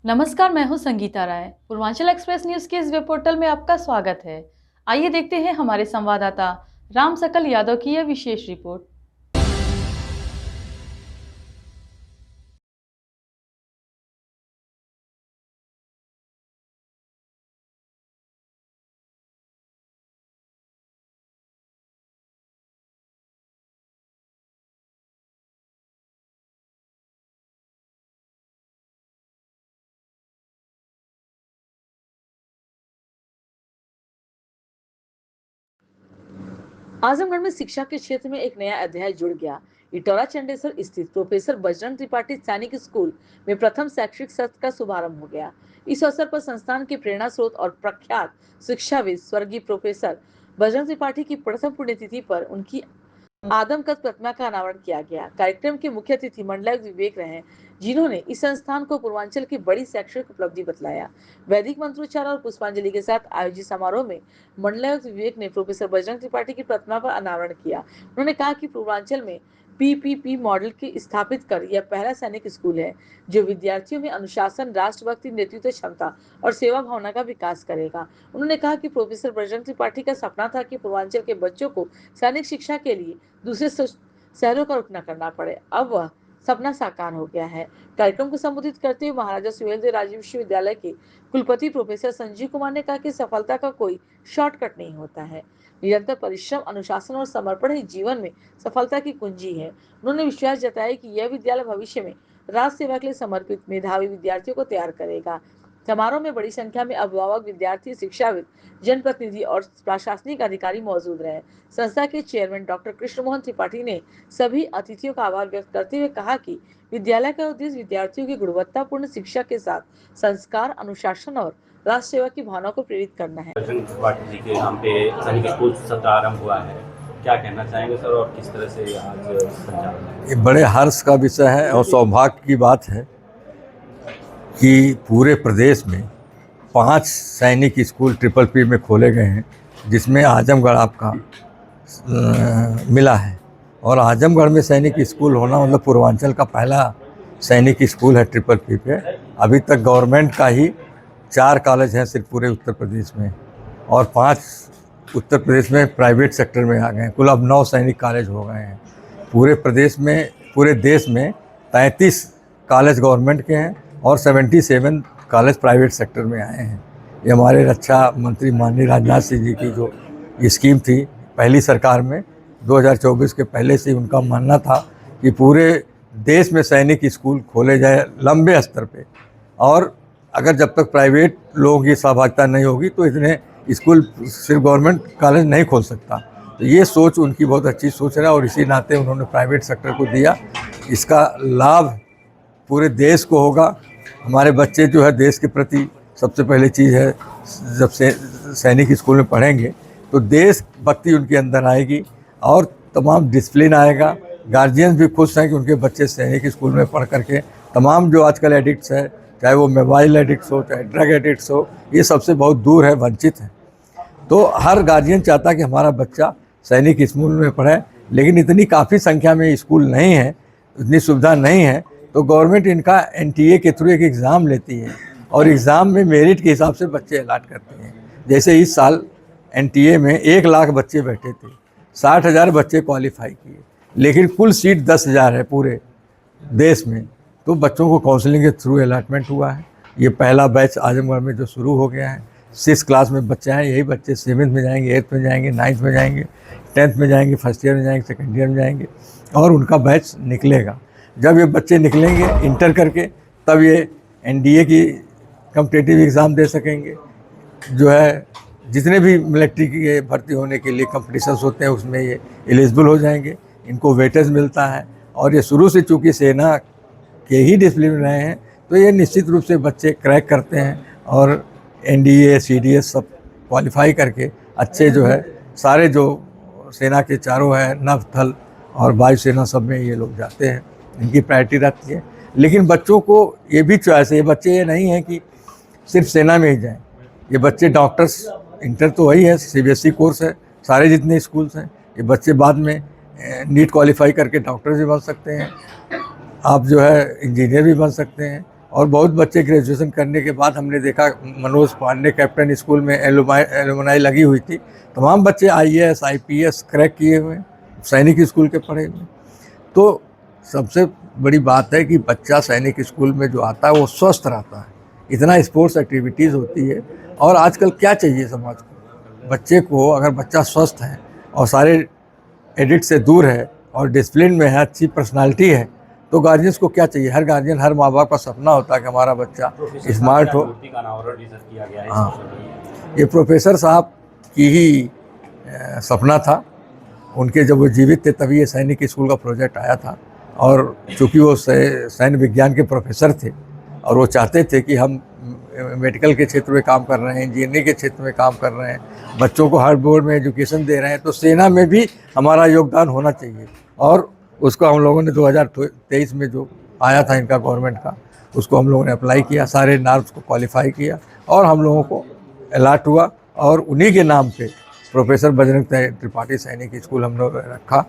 नमस्कार, मैं हूं संगीता राय। पूर्वांचल एक्सप्रेस न्यूज के इस वेब पोर्टल में आपका स्वागत है। आइए देखते हैं हमारे संवाददाता राम सकल यादव की यह विशेष रिपोर्ट। आजमगढ़ में शिक्षा के क्षेत्र में एक नया अध्याय जुड़ गया। इटौरा चंडेसर स्थित प्रोफेसर बजरंग त्रिपाठी सैनिक स्कूल में प्रथम शैक्षिक सत्र का शुभारंभ हो गया। इस अवसर पर संस्थान के प्रेरणा स्रोत और प्रख्यात शिक्षाविद स्वर्गीय प्रोफेसर बजरंग त्रिपाठी की प्रथम पुण्यतिथि पर उनकी आदमकद प्रतिमा का अनावरण किया गया। कार्यक्रम के मुख्य अतिथि मंडलायुक्त विवेक रहे, जिन्होंने इस संस्थान को पूर्वांचल की बड़ी शैक्षणिक उपलब्धि बतलाया। वैदिक मंत्रोच्चार और पुष्पांजलि के साथ आयोजित समारोह में मंडलायुक्त विवेक ने प्रोफेसर बजरंग त्रिपाठी की प्रतिमा का अनावरण किया। उन्होंने कहा कि पूर्वांचल में पीपीपी मॉडल के स्थापित कर यह पहला सैनिक स्कूल है जो विद्यार्थियों में अनुशासन, राष्ट्रभक्ति, नेतृत्व क्षमता और सेवा भावना का विकास करेगा। उन्होंने कहा कि प्रोफेसर बजरंग त्रिपाठी का सपना था कि पूर्वांचल के बच्चों को सैनिक शिक्षा के लिए दूसरे शहरों का रुख न करना पड़े। अब वह सपना साकार हो गया है। कार्यक्रम को संबोधित करते हुए महाराजा सुहेलदेव राजकीय विश्वविद्यालय के कुलपति प्रोफेसर संजीव कुमार ने कहा कि सफलता का कोई शॉर्टकट नहीं होता है। निरंतर परिश्रम, अनुशासन और समर्पण ही जीवन में सफलता की कुंजी है। उन्होंने विश्वास जताया कि यह विद्यालय भविष्य में राष्ट्र सेवा के लिए समर्पित मेधावी विद्यार्थियों को तैयार करेगा। समारोह में बड़ी संख्या में अभिभावक, विद्यार्थी, शिक्षाविद, जनप्रतिनिधि और प्रशासनिक अधिकारी मौजूद रहे। संस्था के चेयरमैन डॉक्टर कृष्ण मोहन त्रिपाठी ने सभी अतिथियों का आभार व्यक्त करते हुए कहा कि विद्यालय का उद्देश्य विद्यार्थियों की गुणवत्तापूर्ण शिक्षा के साथ संस्कार, अनुशासन और राष्ट्र सेवा की भावना को प्रेरित करना है। बजरंग त्रिपाठी जी के नाम पे सैनिक स्कूल सत्र आरंभ हुआ है, क्या कहना चाहेंगे सर, और किस तरह से आज संचालन? ये बड़े हर्ष का विषय है और सौभाग्य की बात है कि पूरे प्रदेश में 5 सैनिक स्कूल ट्रिपल पी में खोले गए हैं, जिसमें आजमगढ़ आपका मिला है। और आजमगढ़ में सैनिक स्कूल होना मतलब पूर्वांचल का पहला सैनिक स्कूल है ट्रिपल पी पे। अभी तक गवर्नमेंट का ही 4 कॉलेज हैं सिर्फ पूरे उत्तर प्रदेश में, और 5 उत्तर प्रदेश में प्राइवेट सेक्टर में आ गए हैं। कुल अब 9 सैनिक कॉलेज हो गए हैं। पूरे प्रदेश में, पूरे देश में 33 कॉलेज गवर्नमेंट के हैं और 77 कॉलेज प्राइवेट सेक्टर में आए हैं। ये हमारे रक्षा मंत्री माननीय राजनाथ सिंह जी की जो स्कीम थी पहली सरकार में 2024 के पहले से उनका मानना था कि पूरे देश में सैनिक स्कूल खोले जाए लंबे स्तर पे, और अगर जब तक प्राइवेट लोगों की सहभागिता नहीं होगी तो इतने स्कूल सिर्फ गवर्नमेंट कॉलेज नहीं खोल सकता। तो ये सोच उनकी बहुत अच्छी सोच है और इसी नाते उन्होंने प्राइवेट सेक्टर को दिया। इसका लाभ पूरे देश को होगा। हमारे बच्चे जो है देश के प्रति सबसे पहली चीज़ है, जब से सैनिक स्कूल में पढ़ेंगे तो देशभक्ति उनके अंदर आएगी और तमाम डिसिप्लिन आएगा। गार्जियंस भी खुश हैं कि उनके बच्चे सैनिक स्कूल में पढ़ करके तमाम जो आजकल एडिक्ट्स है, चाहे वो मोबाइल एडिक्ट्स हो, चाहे ड्रग एडिक्ट्स हो, ये सबसे बहुत दूर है, वंचित है। तो हर गार्जियन चाहता है कि हमारा बच्चा सैनिक स्कूल में पढ़े, लेकिन इतनी काफ़ी संख्या में स्कूल नहीं है, इतनी सुविधा नहीं है। तो गवर्नमेंट इनका एनटीए के थ्रू एक एग्ज़ाम लेती है और एग्ज़ाम में मेरिट के हिसाब से बच्चे अलाट करते हैं। जैसे इस साल एनटीए में 1 लाख बच्चे बैठे थे, 60,000 बच्चे क्वालिफाई किए, लेकिन कुल सीट 10,000 है पूरे देश में। तो बच्चों को काउंसलिंग के थ्रू अलॉटमेंट हुआ है। ये पहला बैच आजमगढ़ में जो शुरू हो गया है। 6 क्लास में बच्चे हैं, यही बच्चे 7th में जाएंगे, 8th में जाएंगे, 9th में जाएंगे, 10th में जाएंगे, फर्स्ट ईयर में जाएंगे, सेकेंड ईयर में जाएंगे, और उनका बैच निकलेगा। जब ये बच्चे निकलेंगे इंटर करके, तब ये एनडीए की कॉम्पिटिटिव एग्ज़ाम दे सकेंगे। जो है जितने भी मिलिट्री के भर्ती होने के लिए कॉम्पिटिशन्स होते हैं उसमें ये एलिजिबल हो जाएंगे, इनको वेटेज मिलता है। और ये शुरू से चूँकि सेना के ही डिसिप्लिन रहे हैं तो ये निश्चित रूप से बच्चे क्रैक करते हैं और एनडीए, सीडीएस सब क्वालिफाई करके अच्छे जो है सारे जो सेना के चारों है, नभ, थल और वायुसेना सब में ये लोग जाते हैं, इनकी प्रायोरिटी रहती है। लेकिन बच्चों को ये भी चॉइस है, ये बच्चे ये नहीं है कि सिर्फ सेना में ही जाएँ। ये बच्चे डॉक्टर्स, इंटर तो वही है, सीबीएसई कोर्स है, सारे जितने स्कूल्स हैं, ये बच्चे बाद में नीट क्वालिफाई करके डॉक्टर भी बन सकते हैं, आप जो है इंजीनियर भी बन सकते हैं, और बहुत बच्चे ग्रेजुएशन करने के बाद हमने देखा, मनोज पांडे कैप्टन स्कूल में एलुमनाई लगी हुई थी, तमाम बच्चे IAS IPS क्रैक किए हुए, सैनिक स्कूल के पढ़े हुए। तो सबसे बड़ी बात है कि बच्चा सैनिक स्कूल में जो आता है वो स्वस्थ रहता है, इतना स्पोर्ट्स एक्टिविटीज़ होती है। और आजकल क्या चाहिए समाज को, बच्चे को अगर बच्चा स्वस्थ है और सारे एडिक्ट से दूर है और डिसिप्लिन में है, अच्छी पर्सनालिटी है, तो गार्जियंस को क्या चाहिए। हर गार्जियन, हर माँ बाप का सपना होता है कि हमारा बच्चा स्मार्ट हो। हाँ, ये प्रोफेसर साहब की ही सपना था, उनके जब वो जीवित थे तभी ये सैनिक स्कूल का प्रोजेक्ट आया था। और चूँकि वो सैन्य विज्ञान के प्रोफेसर थे और वो चाहते थे कि हम मेडिकल के क्षेत्र में काम कर रहे हैं, इंजीनियरिंग के क्षेत्र में काम कर रहे हैं, बच्चों को हर बोर्ड में एजुकेशन दे रहे हैं, तो सेना में भी हमारा योगदान होना चाहिए। और उसको हम लोगों ने 2023 में जो आया था इनका गवर्नमेंट का, उसको हम लोगों ने अप्लाई किया, सारे नॉर्म्स को क्वालिफाई किया और हम लोगों को अलॉट हुआ। और उन्हीं के नाम पे प्रोफेसर बजरंग त्रिपाठी सैनिक स्कूल हम लोग रखा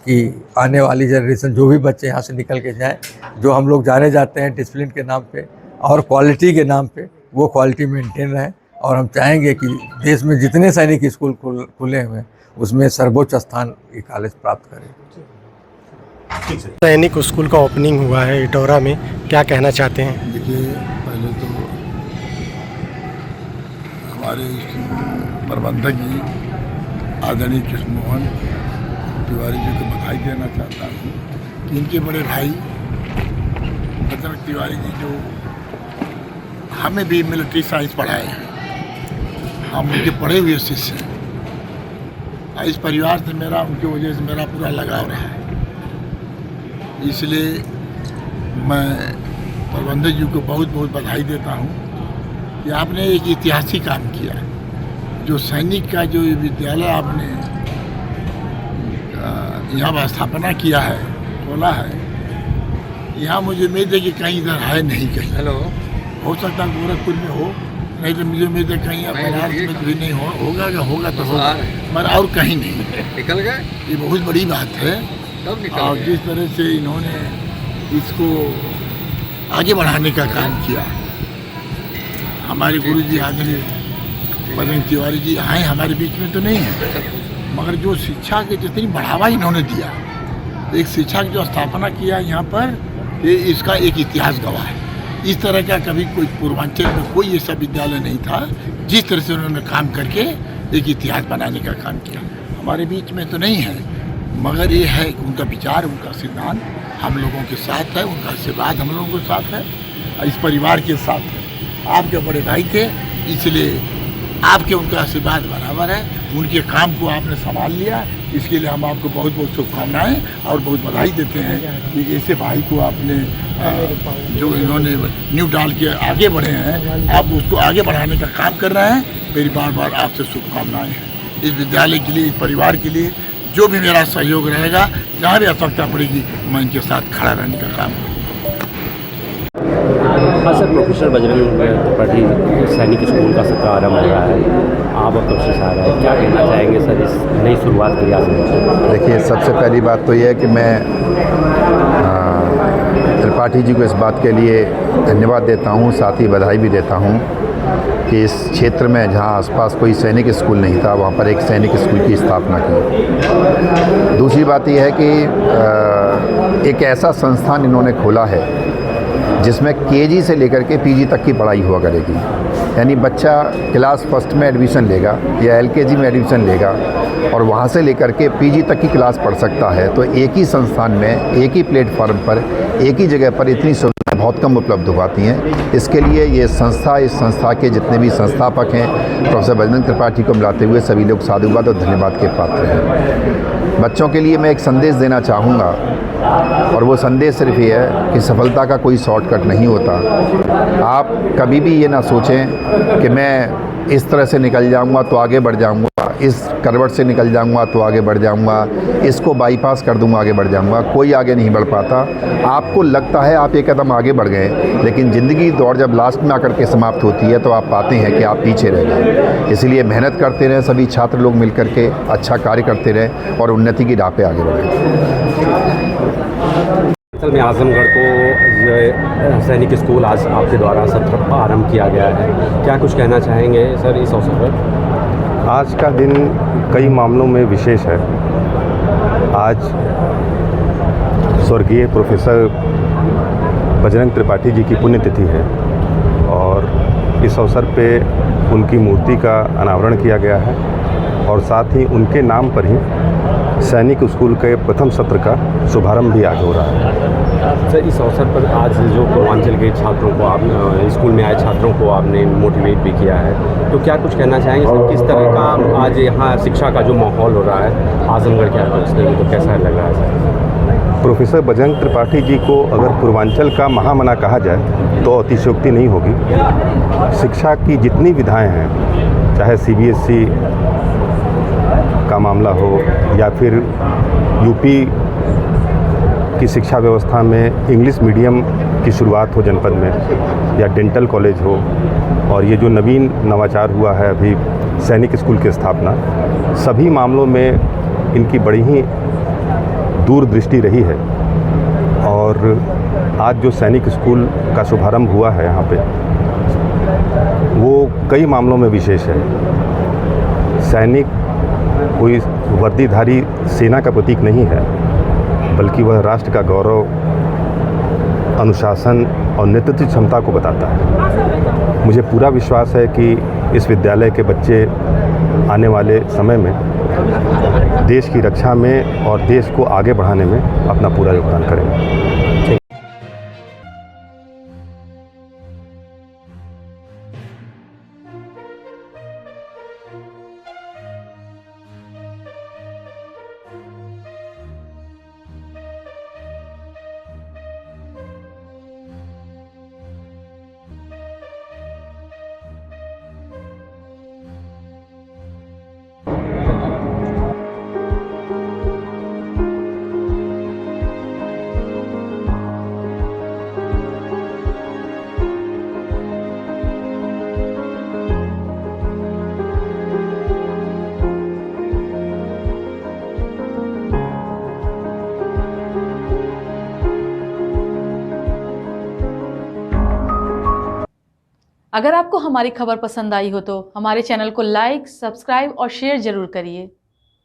कि आने वाली जनरेशन जो भी बच्चे यहाँ से निकल के जाएँ, जो हम लोग जाने जाते हैं डिसिप्लिन के नाम पे और क्वालिटी के नाम पे, वो क्वालिटी मेंटेन रहे। और हम चाहेंगे कि देश में जितने सैनिक स्कूल खुले हुए हैं उसमें सर्वोच्च स्थान ये कॉलेज प्राप्त करें। सैनिक स्कूल का ओपनिंग हुआ है इटौरा में, क्या कहना चाहते हैं? देखिए, पहले तो हमारे प्रबंधक जी आदरणीय कृष्ण मोहन तिवारी जी को बधाई देना चाहता हूँ कि इनके बड़े भाई बजरंग तिवारी जी जो हमें भी मिलिट्री साइंस पढ़ाए हैं, हम उनके पढ़े हुए शिष्य हैं। इस परिवार से मेरा, उनकी वजह से मेरा पूरा लगाव रहा है। इसलिए मैं प्रबंधक जी को बहुत बहुत बधाई देता हूँ कि आपने एक ऐतिहासिक काम किया। जो सैनिक का जो विद्यालय आपने यहाँ स्थापना किया है, खोला है, यहाँ मुझे उम्मीद है कि कहीं इधर है नहीं कहीं। हेलो, हो सकता है गोरखपुर में हो, नहीं तो मुझे उम्मीद है कहीं बनारस में भी नहीं होगा तो होगा, मगर और कहीं नहीं। निकल गए, ये बहुत बड़ी बात है। और जिस तरह से इन्होंने इसको आगे बढ़ाने का काम किया, हमारे गुरु जी आदरणीय बजरंग तिवारी जी आए हमारे बीच में तो नहीं है, मगर जो शिक्षा के जितनी बढ़ावा इन्होंने दिया, एक शिक्षा की जो स्थापना किया यहाँ पर, ये इसका एक इतिहास गवाह है। इस तरह का कभी कोई पूर्वांचल में कोई ऐसा विद्यालय नहीं था जिस तरह से उन्होंने काम करके एक इतिहास बनाने का काम किया। हमारे बीच में तो नहीं है, मगर ये है उनका विचार, उनका सिद्धांत हम लोगों के साथ है, उनका आशीर्वाद हम लोगों के साथ है, इस परिवार के साथ है। आपके बड़े भाई थे, इसलिए आपके उनका आशीर्वाद बराबर है। उनके काम को आपने संभाल लिया, इसके लिए हम आपको बहुत बहुत शुभकामनाएँ और बहुत बधाई देते हैं कि ऐसे भाई को आपने जो इन्होंने न्यू डाल के आगे बढ़े हैं, आप उसको आगे बढ़ाने का काम कर रहे हैं। मेरी बार बार आपसे शुभकामनाएँ हैं। इस विद्यालय के लिए, इस परिवार के लिए जो भी मेरा सहयोग रहेगा, जहाँ भी आवश्यकता पड़ेगी, मैं इनके साथ खड़ा रहने का काम करूँगा। हाँ सर, प्रोफेसर बजरंग त्रिपाठी सैनिक स्कूल का सत्र आरंभ हो रहा है, आप और कोशिश आ रहा है, क्या कहना चाहेंगे सर इस नई शुरुआत के लिए? देखिए, सबसे पहली बात तो यह है कि मैं त्रिपाठी जी को इस बात के लिए धन्यवाद देता हूँ, साथ ही बधाई भी देता हूँ कि इस क्षेत्र में जहाँ आसपास कोई सैनिक स्कूल नहीं था, वहाँ पर एक सैनिक स्कूल की स्थापना की। दूसरी बात यह है कि एक ऐसा संस्थान इन्होंने खोला है जिसमें केजी से लेकर के पीजी तक की पढ़ाई हुआ करेगी। यानी बच्चा क्लास फर्स्ट में एडमिशन लेगा या एलकेजी में एडमिशन लेगा और वहाँ से लेकर के पीजी तक की क्लास पढ़ सकता है। तो एक ही संस्थान में, एक ही प्लेटफॉर्म पर, एक ही जगह पर इतनी सुविधाएं बहुत कम उपलब्ध हो पाती हैं। इसके लिए ये संस्था, इस संस्था के जितने भी संस्थापक हैं, प्रोफेसर बजरंग त्रिपाठी को मिलाते हुए सभी लोग साधुवाद और धन्यवाद के पात्र हैं। बच्चों के लिए मैं एक संदेश देना चाहूँगा, और वो संदेश सिर्फ ये है कि सफलता का कोई शॉर्टकट नहीं होता। आप कभी भी ये ना सोचें कि मैं इस तरह से निकल जाऊंगा तो आगे बढ़ जाऊंगा, इस करवट से निकल जाऊंगा तो आगे बढ़ जाऊंगा, इसको बाईपास कर दूंगा आगे बढ़ जाऊंगा। कोई आगे नहीं बढ़ पाता। आपको लगता है आप एक कदम आगे बढ़ गए, लेकिन ज़िंदगी दौड़ जब लास्ट में आकर के समाप्त होती है तो आप पाते हैं कि आप पीछे रह गए। इसलिए मेहनत करते रहें, सभी छात्र लोग मिल करके अच्छा कार्य करते रहें और उन्नति की राह पे आगे बढ़ें। असल में आजमगढ़ को सैनिक स्कूल आज आपके द्वारा सत्र आरंभ किया गया है, क्या कुछ कहना चाहेंगे सर इस अवसर पर? आज का दिन कई मामलों में विशेष है। आज स्वर्गीय प्रोफेसर बजरंग त्रिपाठी जी की पुण्यतिथि है और इस अवसर पे उनकी मूर्ति का अनावरण किया गया है और साथ ही उनके नाम पर ही सैनिक स्कूल के प्रथम सत्र का शुभारंभ भी आज हो रहा है। सर इस अवसर पर आज जो पूर्वांचल के छात्रों को आप स्कूल में आए छात्रों को आपने मोटिवेट भी किया है, तो क्या कुछ कहना चाहेंगे सर? किस तरह का आज यहाँ शिक्षा का जो माहौल हो रहा है आजमगढ़ के आसपास, तो कैसा लग रहा है सर? प्रोफेसर बजरंग त्रिपाठी जी को अगर पूर्वांचल का महामना कहा जाए तो अतिशयोक्ति नहीं होगी। शिक्षा की जितनी विधाएं हैं, चाहे CBSE का मामला हो या फिर यूपी की शिक्षा व्यवस्था में इंग्लिश मीडियम की शुरुआत हो जनपद में, या डेंटल कॉलेज हो, और ये जो नवीन नवाचार हुआ है अभी सैनिक स्कूल की स्थापना, सभी मामलों में इनकी बड़ी ही दूरदृष्टि रही है। और आज जो सैनिक स्कूल का शुभारंभ हुआ है यहाँ पे, वो कई मामलों में विशेष है। सैनिक कोई वर्दीधारी सेना का प्रतीक नहीं है, बल्कि वह राष्ट्र का गौरव, अनुशासन और नेतृत्व क्षमता को बताता है। मुझे पूरा विश्वास है कि इस विद्यालय के बच्चे आने वाले समय में देश की रक्षा में और देश को आगे बढ़ाने में अपना पूरा योगदान करेंगे। अगर आपको हमारी खबर पसंद आई हो तो हमारे चैनल को लाइक, सब्सक्राइब और शेयर जरूर करिए।